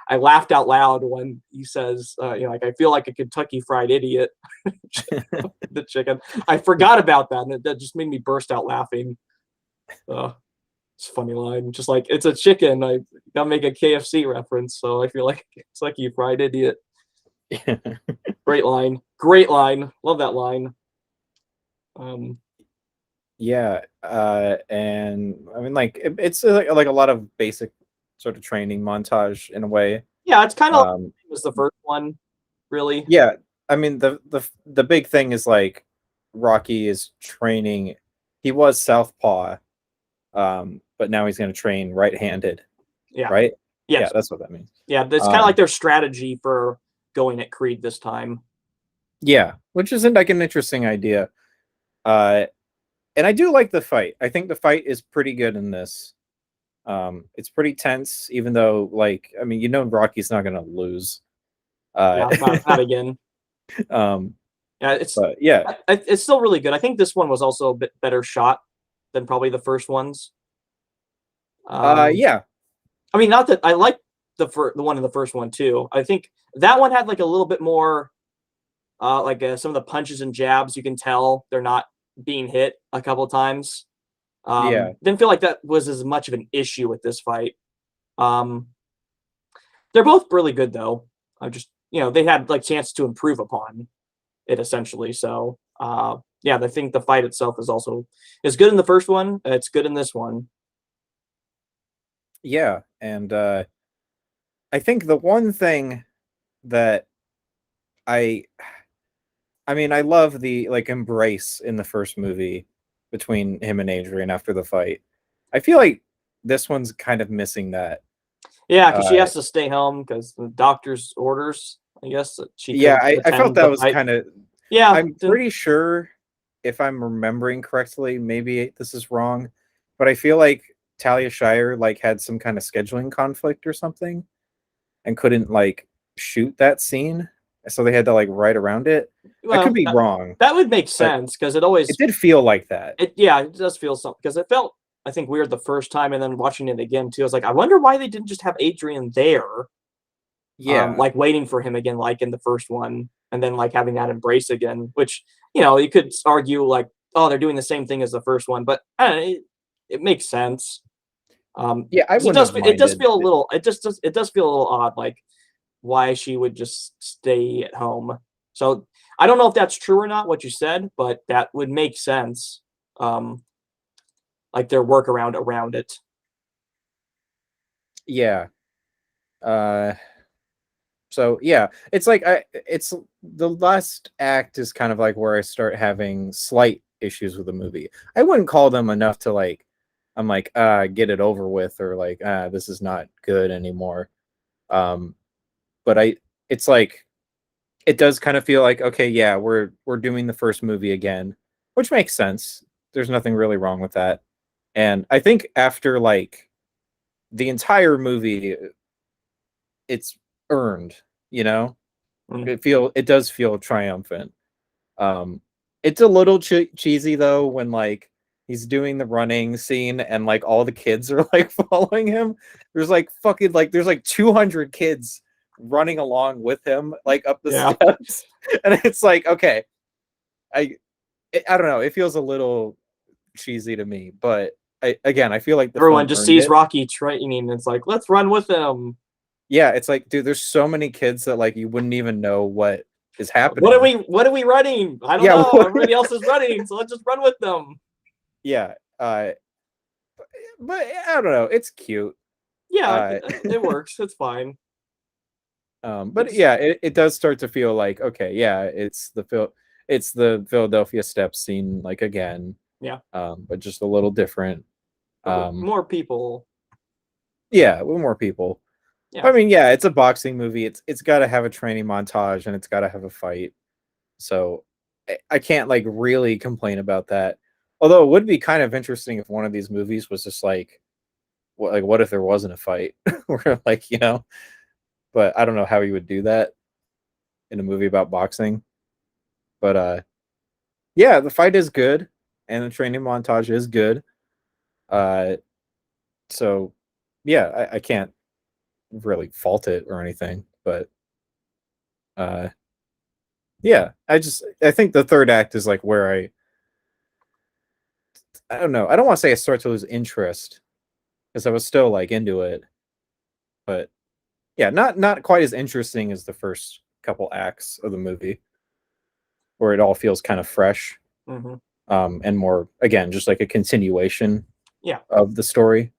I laughed out loud when he says, like, I feel like a Kentucky Fried Idiot. The chicken. I forgot about that, and that just made me burst out laughing. It's a funny line. Just like, it's a chicken. I gotta make a KFC reference, so I feel like it's like you fried idiot. Great line. Great line. Love that line. And I mean, like, it's like a lot of basic sort of training montage in a way. Yeah, it's kind of was the first one, really. Yeah, I mean the big thing is like Rocky is training. He was southpaw, but now he's going to train right-handed. Yeah. Right. Yes. Yeah, that's what that means. Yeah, it's kind of like their strategy for going at Creed this time. Yeah, which isn't like an interesting idea. And I do like the fight. I think the fight is pretty good in this. It's pretty tense, even though, like, I mean, Rocky's not gonna lose. Yeah, not again. Um, Yeah, it's but yeah, it's still really good. I think this one was also a bit better shot than probably the first ones. yeah, I mean, not that I like the one in the first one too. I think that one had like a little bit more, some of the punches and jabs. You can tell they're not being hit a couple times. yeah, Didn't feel like that was as much of an issue with this fight. Um, they're both really good though. I just they had like chance to improve upon it essentially. So yeah, I think the fight itself is good in the first one. It's good in this one. yeah, and I think the one thing that I I mean, I love the like embrace in the first movie between him and Adrian after the fight. I feel like this one's kind of missing that. Yeah, because she Uh, has to stay home because the doctor's orders. I guess that she yeah, couldn't I felt attend that the was fight. kind of. Yeah, I'm pretty sure, if I'm remembering correctly, maybe this is wrong, but I feel like Talia Shire like had some kind of scheduling conflict or something and couldn't like shoot that scene, so they had to like write around it. I could well, be wrong, that would make but sense because it did feel like that. it does feel something because it felt I think weird the first time and then watching it again too. I was like, I wonder why they didn't just have Adrian there, Yeah, like waiting for him again, like in the first one, and then like having that embrace again. Which you could argue like, oh, they're doing the same thing as the first one, but it makes sense. yeah, I 'Cause wouldn't have it does minded. feel a little it does feel a little odd, like why she would just stay at home. So I don't know if that's true or not what you said, but that would make sense. Um, like their workaround around it. Yeah. Uh, so yeah, it's like it's the last act is kind of like where I start having slight issues with the movie. I wouldn't call them enough to like I'm like get it over with, or like this is not good anymore. Um, but it's like it does kind of feel like, okay, yeah, we're doing the first movie again, which makes sense. There's nothing really wrong with that. And I think after like the entire movie, it's earned, you know? Mm. It does feel triumphant. Um it's a little cheesy though when like he's doing the running scene and like all the kids are like following him. There's like fucking like there's like 200 kids running along with him like up the Yeah, steps. And it's like, okay, I I don't know, it feels a little cheesy to me, but I feel like the everyone film just earned sees it. Rocky training and it's like, let's run with him. Yeah, it's like, dude, there's so many kids that like you wouldn't even know what is What are happening. we running? I don't Yeah, know. Everybody else is running, so let's just run with them. yeah. But I don't know. It's cute. Yeah, Uh, it works. It's fine. but It's yeah, it does start to feel like, okay, yeah, it's the Philadelphia Steps scene like again, yeah, but just a little different. but with Um, more people. yeah, with more people. Yeah, I mean, yeah, it's a boxing movie. It's got to have a training montage and it's got to have a fight. So I can't like really complain about that. Although it would be kind of interesting if one of these movies was just like, what if there wasn't a fight? Where like but I don't know how you would do that in a movie about boxing. But yeah, the fight is good and the training montage is good. Uh, so yeah, I can't really fault it or anything. But uh, yeah, I think the third act is like where I don't know. I don't want to say I start to lose interest because I was still like into it, but yeah, not quite as interesting as the first couple acts of the movie, where it all feels kind of fresh, hmm and more again just like a continuation yeah. of the story,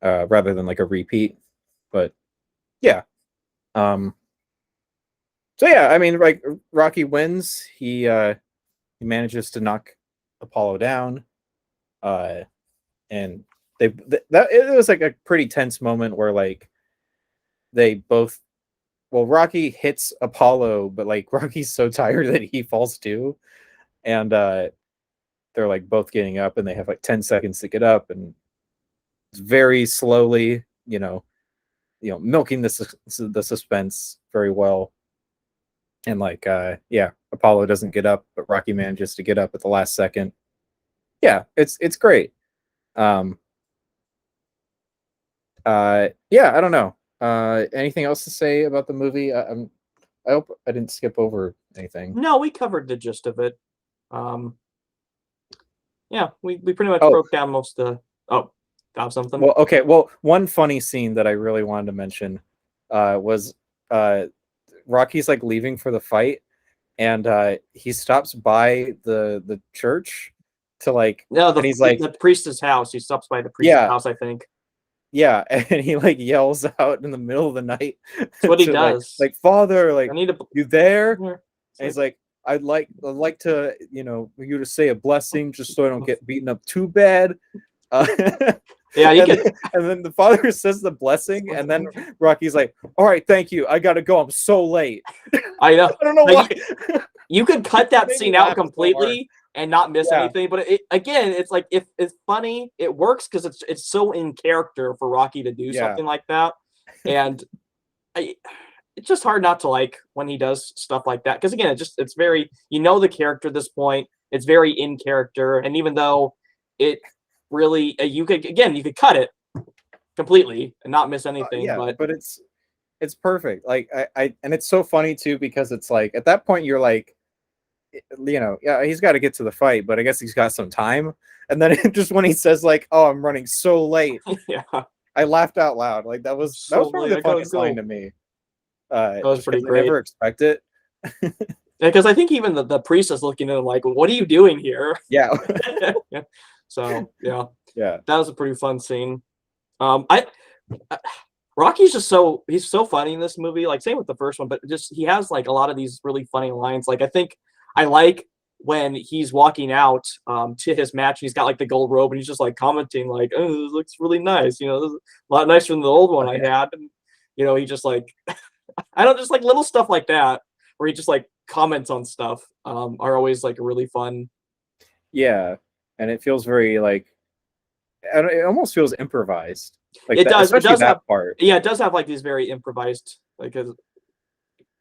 rather than like a repeat. But yeah, um, so yeah, I mean, like Rocky wins. He manages to knock Apollo down, uh, and that it was like a pretty tense moment where like they both well, Rocky hits Apollo, but like Rocky's so tired that he falls too. And they're like both getting up and they have like 10 seconds to get up. And very slowly, milking the suspense very well. And like, yeah, Apollo doesn't get up, but Rocky manages to get up at the last second. Yeah, it's great. Yeah, I don't know. Anything else to say about the movie? I hope I didn't skip over anything. No, we covered the gist of it. Um, yeah, we pretty much Oh. broke down most of the. Oh, got something? Well, okay. Well, one funny scene that I really wanted to mention was Rocky's like leaving for the fight, and he stops by the church to like, No, and he's like, the priest's house. He stops by the priest's house, I think. yeah, and he like yells out in the middle of the night. That's what he to, does. Like, Father, like, I need to. you there? Yeah. And he's like, I'd like to, you to say a blessing just so I don't get beaten up too bad. Yeah, you can. And then the father says the blessing, and then Rocky's like, "All right, thank you. I gotta go. I'm so late." I know. I don't know Like, why. You could cut that Made me scene laugh out so completely and not miss Yeah. anything. But again, it's like if it's funny, it works because it's so in character for Rocky to do Yeah. something like that, and it's just hard not to like when he does stuff like that. Because again, it's very the character at this point. It's very in character, and even though it really you could cut it completely and not miss anything. Yeah, but it's perfect. Like I and it's so funny too because it's like at that point you're like, yeah, he's got to get to the fight, but I guess he's got some time. And then just when he says like, "Oh, I'm running so late," yeah, I laughed out loud. Like that was probably the funniest line to me. That was pretty great. I never expect it. Because I think even the priest is looking at him like, "What are you doing here?" Yeah. Yeah. So yeah, Yeah. that was a pretty fun scene. Rocky's just he's so funny in this movie. Like same with the first one, but just he has like a lot of these really funny lines. Like I think I like when he's walking out to his match. He's got like the gold robe, and he's just like commenting like, "Oh, this looks really nice. This is a lot nicer than the old one I had." And he just like I don't just like little stuff like that where he just like comments on stuff are always like a really fun. Yeah, and it feels very like it almost feels improvised. Like It does. Especially it does that have part. Yeah, it does have like these very improvised like it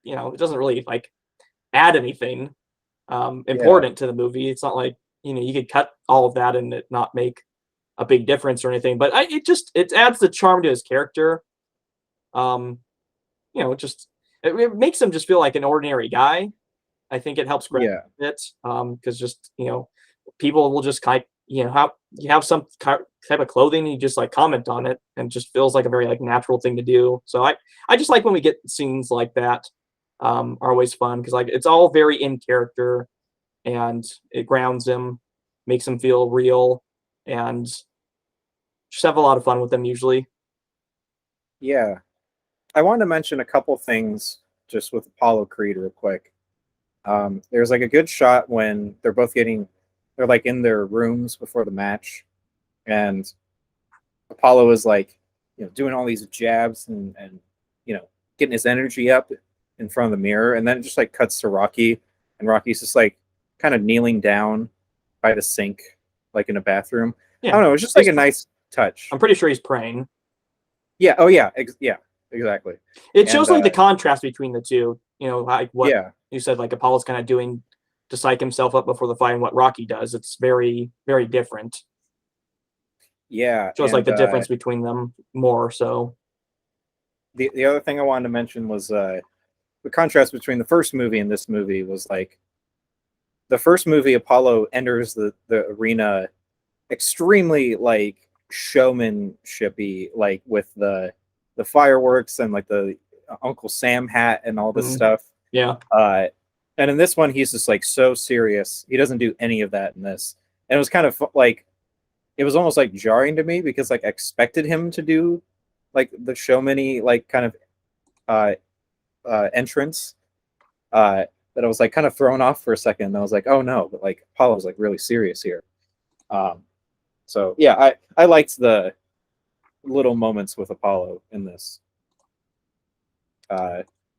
doesn't really like add anything important to the movie. It's not like you could cut all of that and it not make a big difference or anything. But it adds the charm to his character. It makes him just feel like an ordinary guy. I think it helps grab it because just people will just kind have some type of clothing and you just like comment on it and just feels like a very like natural thing to do. So I just like when we get scenes like that. Are always fun because like it's all very in character and it grounds him, makes him feel real, and just have a lot of fun with them usually. Yeah. I wanted to mention a couple things just with Apollo Creed real quick. There's like a good shot when they're like in their rooms before the match, and Apollo is like, doing all these jabs and getting his energy up in front of the mirror, and then it just like cuts to Rocky, and Rocky's just like kind of kneeling down by the sink, like in a bathroom. Yeah. I don't know. It's just like a nice touch. I'm pretty sure he's praying. Yeah. Oh yeah. Yeah. Exactly. It shows like the contrast between the two. Like what you said, like Apollo's kind of doing to psych himself up before the fight, and what Rocky does. It's very, very different. Yeah. It shows like the difference between them more. So the other thing I wanted to mention was the contrast between the first movie and this movie was like the first movie, Apollo enters the arena extremely like showmanshipy, like with the fireworks and like the Uncle Sam hat and all this stuff. Yeah. And in this one, he's just like so serious. He doesn't do any of that in this. And it was kind of like, it was almost like jarring to me because like I expected him to do like the showmany like kind of entrance. That I was like kind of thrown off for a second. And I was like, oh no, but like Apollo's like really serious here. So yeah, I liked the little moments with Apollo in this.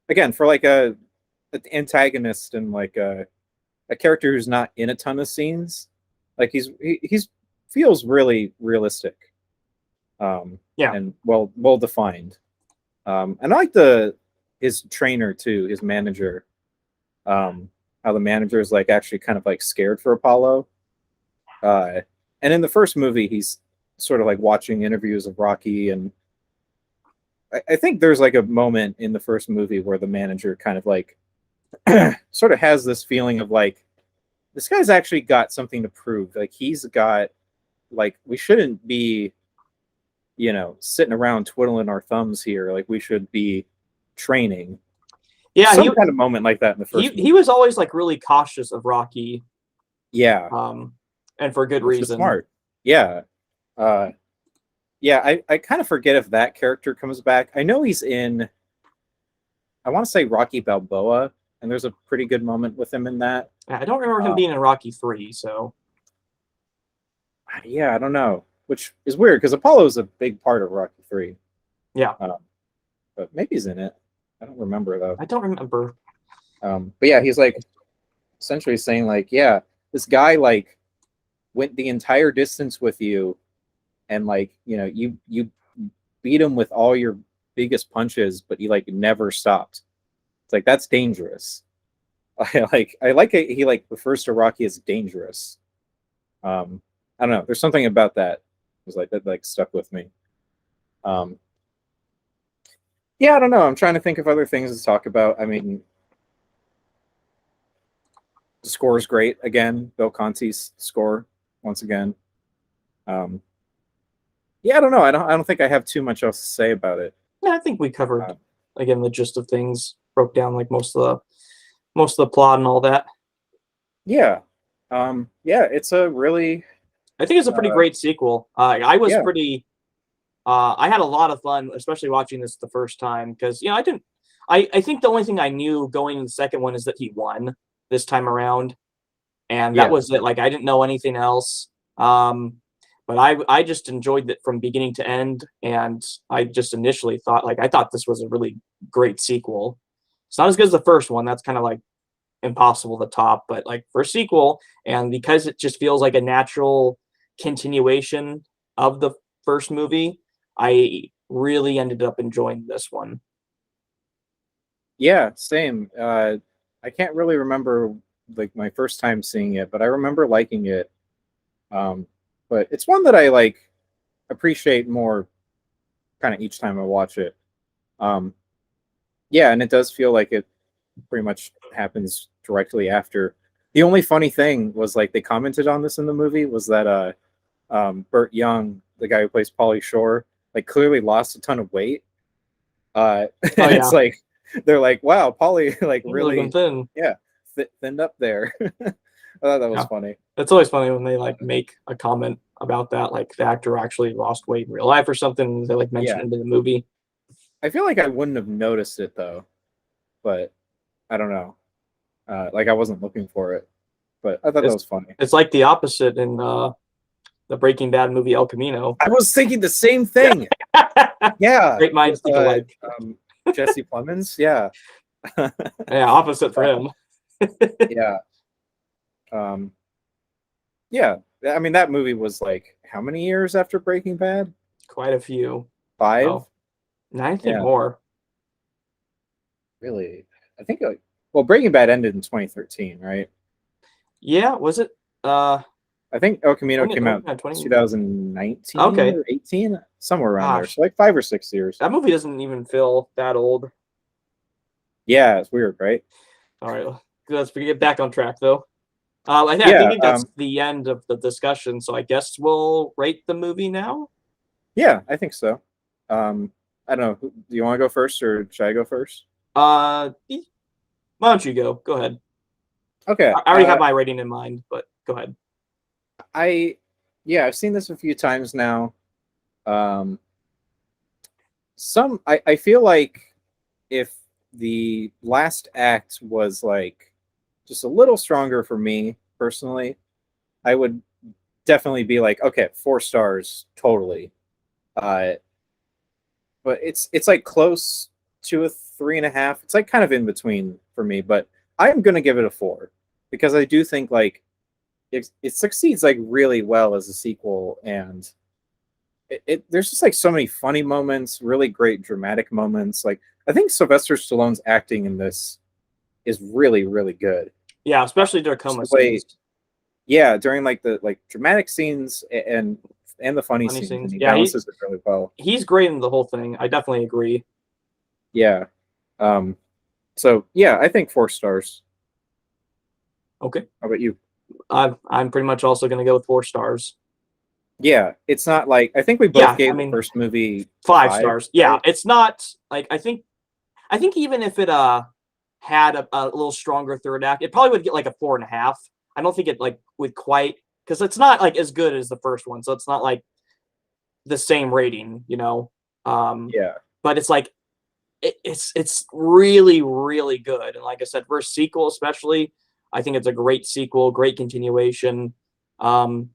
Again, for like an antagonist and like a character who's not in a ton of scenes, like he's feels really realistic. Yeah. and well defined. And I like the his trainer too, his manager. How the manager is like actually kind of like scared for Apollo. And in the first movie, he's sort of like watching interviews of Rocky, and I think there's like a moment in the first movie where the manager kind of like sort of has this feeling of like this guy's actually got something to prove. Like he's got like we shouldn't be sitting around twiddling our thumbs here. Like we should be training. Yeah, Some kind of moment like that in the he first movie. he was always like really cautious of Rocky, Yeah, and for good which is reason. smart. Yeah. Yeah, I kind of forget if that character comes back. I know he's in, I want to say Rocky Balboa, and there's a pretty good moment with him in that. I don't remember him being in Rocky 3, so Yeah, I don't know, which is weird because Apollo is a big part of Rocky 3. yeah. But maybe he's in it. I don't remember though. I don't remember. But yeah, he's like essentially saying like, yeah, this guy like went the entire distance with you, and like you beat him with all your biggest punches, but he like never stopped. It's like that's dangerous. I like it. He like refers to Rocky as dangerous. I don't know. There's something about that. It was like that like stuck with me. Yeah, I don't know. I'm trying to think of other things to talk about. I mean, the score is great again. Bill Conti's score once again. Yeah, I don't know. I don't think I have too much else to say about it. Yeah, I think we covered again the gist of things, broke down like most of the plot and all that. Yeah. Yeah, it's a really I think it's a pretty great sequel. I was yeah. pretty I had a lot of fun, especially watching this the first time, because I think the only thing I knew going in the second one is that he won this time around. And that was it. Like I didn't know anything else. But I just enjoyed it from beginning to end, and I just initially thought I thought this was a really great sequel. It's not as good as the first one. That's kind of like impossible to top, but like for a sequel, and because it just feels like a natural continuation of the first movie, I really ended up enjoying this one. Yeah, same. I can't really remember like my first time seeing it, but I remember liking it. But it's one that I like appreciate more kind of each time I watch it. Yeah, and it does feel like it pretty much happens directly after. The only funny thing was like they commented on this in the movie was that Burt Young, the guy who plays Pauly Shore, like clearly lost a ton of weight. It's like they're like, wow, Pauly like really thin. Yeah, thinned up there. I thought that was funny. It's always funny when they like make a comment about that, like the actor actually lost weight in real life or something. They like mention it in the movie. I feel like I wouldn't have noticed it though, but I don't know. Like I wasn't looking for it, but I thought that was funny. It's like the opposite in the Breaking Bad movie El Camino. I was thinking the same thing. Yeah, great minds think alike. Jesse Plemons, yeah. Yeah, opposite for him. Yeah. Yeah, I mean that movie was like how many years after Breaking Bad? Quite a few. 5? Oh. No, I think more. Really? I think well, Breaking Bad ended in 2013, right? Yeah, was it? I think El Camino came out in 2019 or 18, somewhere around there. So like 5 or 6 years. That movie doesn't even feel that old. Yeah, it's weird, right? All right, let's get back on track though. I think that's the end of the discussion. So I guess we'll rate the movie now. Yeah, I think so. I don't know. Do you want to go first, or should I go first? Why don't you go? Go ahead. Okay. I already have my rating in mind, but go ahead. I've seen this a few times now. I feel like if the last act was like just a little stronger for me personally, I would definitely be like, okay, 4 stars, totally. But it's like close to a 3.5. It's like kind of in between for me, but I'm gonna give it a 4 because I do think like it succeeds like really well as a sequel, and there's just like so many funny moments, really great dramatic moments. Like I think Sylvester Stallone's acting in this is really, really good. Yeah, especially their Just coma the way, scenes, yeah, during like the dramatic scenes and the funny funny scenes, and scenes. he Yeah, balances it really well. he's great in the whole thing. I definitely agree. Yeah. Um. So yeah, I think 4 stars. Okay, How about you? I'm pretty much also going to go with 4 stars. Yeah, it's not like I think we both Yeah, I gave the mean first movie 5, 5 stars. Yeah, right? it's not like I think even if it had a little stronger third act, it probably would get like a 4.5. I don't think it like would quite because it's not like as good as the first one, so it's not like the same rating, you know. Um, Yeah. but it's like it's really really good, and like I said, for a sequel especially, I think it's a great sequel, great continuation. Um,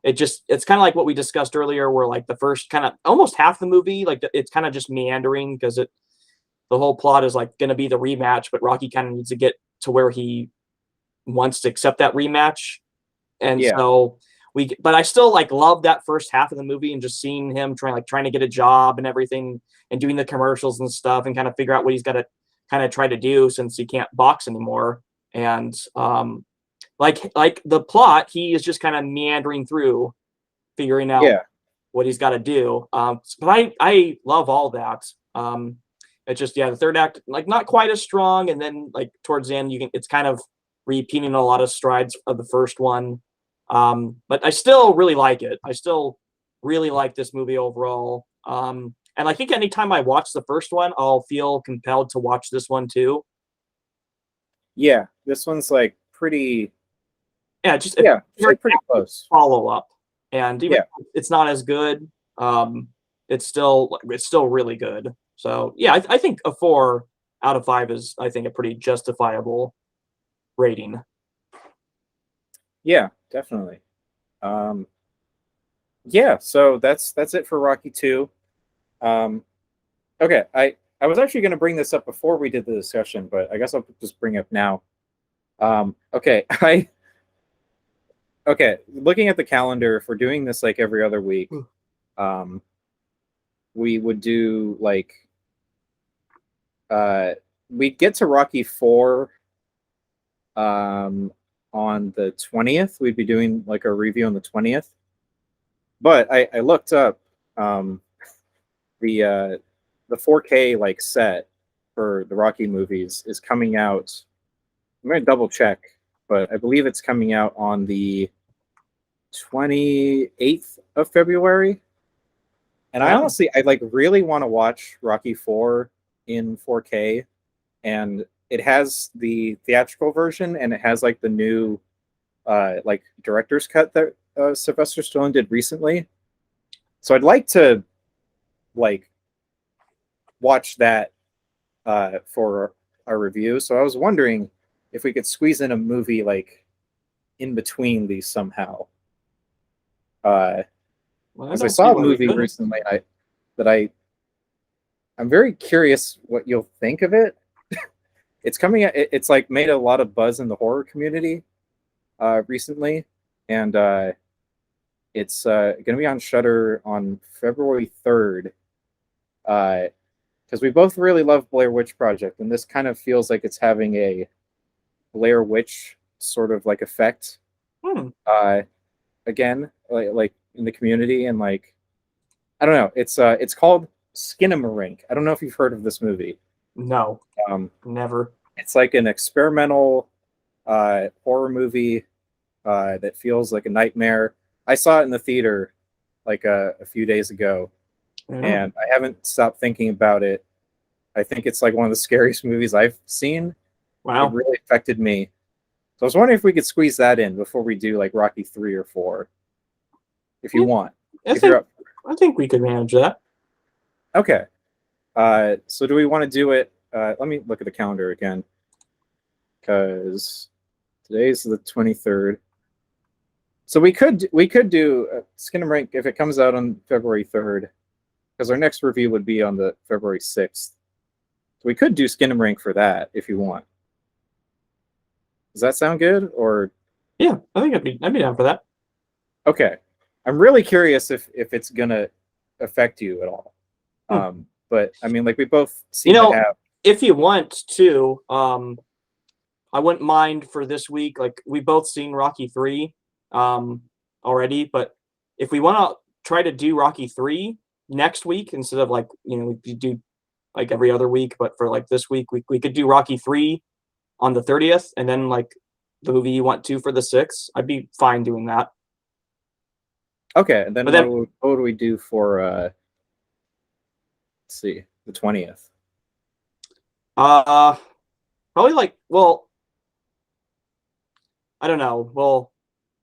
it's kind of like what we discussed earlier, where like the first kind of almost half the movie, like it's kind of just meandering because the whole plot is like going to be the rematch, but Rocky kind of needs to get to where he wants to accept that rematch. And Yeah. so but I still like love that first half of the movie and just seeing him trying to get a job and everything and doing the commercials and stuff and kind of figure out what he's got to kind of try to do since he can't box anymore. And like the plot, he is just kind of meandering through, figuring out Yeah. what he's got to do. But I love all that. It's just yeah, the third act like not quite as strong, and then like towards the end, it's kind of repeating a lot of strides of the first one. But I still really like it. I still really like this movie overall. And I think anytime I watch the first one, I'll feel compelled to watch this one too. Yeah. This one's like pretty. Yeah, just it's Yeah, it's very like pretty close. follow up, and even Yeah. if it's not as good, it's still really good. So yeah, I think a 4 out of 5 is I think a pretty justifiable rating. Yeah, definitely. Um, yeah, so that's it for Rocky 2. Um, okay, I was actually going to bring this up before we did the discussion, but I guess I'll just bring it up now. Okay, I okay, looking at the calendar, if we're doing this like every other week, um, we would do like uh we'd get to Rocky 4 um on the 20th. We'd be doing like a review on the 20th. But I looked up um the 4K like set for the Rocky movies is coming out. I'm gonna double check, but I believe it's coming out on the 28th of February. And I Wow. honestly, I like really want to watch Rocky 4 in 4K, and it has the theatrical version, and it has like the new like director's cut that Sylvester Stallone did recently. So I'd like to like watch that for our review. So I was wondering if we could squeeze in a movie like in between these somehow. Well, I Because I don't see saw a why we movie couldn't. recently that I'm very curious what you'll think of it. It's coming. It's like made a lot of buzz in the horror community recently, and it's going to be on Shutter on February 3rd. Because we both really love Blair Witch Project, and this kind of feels like it's having a Blair Witch sort of like effect Hmm. uh, again, like in the community, and like I don't know. It's called Skinamarink. I don't know if you've heard of this movie. No, Um, never. it's like an experimental horror movie that feels like a nightmare. I saw it in the theater like a few days ago, Yeah. and I haven't stopped thinking about it. I think it's like one of the scariest movies I've seen. It Wow. really affected me. So I was wondering if we could squeeze that in before we do like Rocky 3 or 4, if you Yeah, want, I if you're think up. I think we could manage that. Okay. So do we want to do it? Let me look at the calendar again, because today's the 23rd. So we could do Skinamarink if it comes out on February 3rd, because our next review would be on the February 6th. So we could do Skinamarink for that if you want. Does that sound good? Or Yeah, I think I'd be down for that. okay. I'm really curious if it's gonna affect you at all. But I mean, like we both seem You know, to have. if you want to, I wouldn't mind for this week. Like we both seen Rocky 3 already, but if we want to try to do Rocky 3 next week instead of like, you know, we do like every other week, but for like this week, we could do Rocky 3 on the 30th and then like the movie you want to for the 6th. I'd be fine doing that. Okay, and then, But then what would we do for let's see, the 20th? probably like, well, I don't know.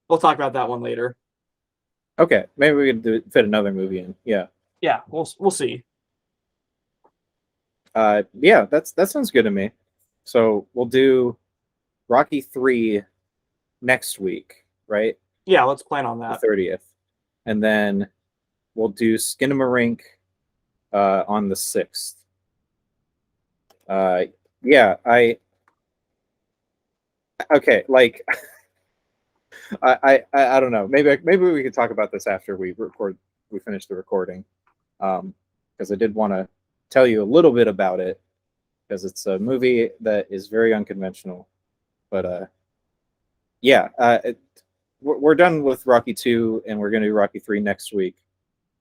We'll talk about that one later. Okay, maybe we could fit another movie in. Yeah. Yeah, we'll see. Yeah, that sounds good to me. So we'll do Rocky 3 next week, right? Yeah, let's plan on The that. 30th. And then we'll do Skinamarink on the 6th. Yeah, okay, like I don't know. Maybe we could talk about this after we finish the recording. Because I did want to tell you a little bit about it because it's a movie that is very unconventional. But yeah, we're done with Rocky 2 and we're going to do Rocky 3 next week.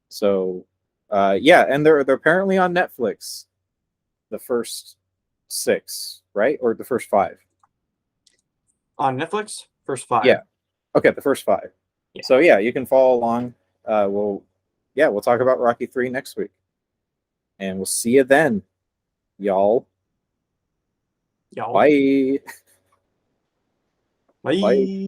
So yeah, and they're apparently on Netflix. The first 6, right? Or the first 5? On Netflix, first 5. Yeah. Okay, the first 5. Yeah. So yeah, you can follow along. We'll talk about Rocky 3 next week. And we'll see you then, y'all. Y'all. Bye. Bye. Bye.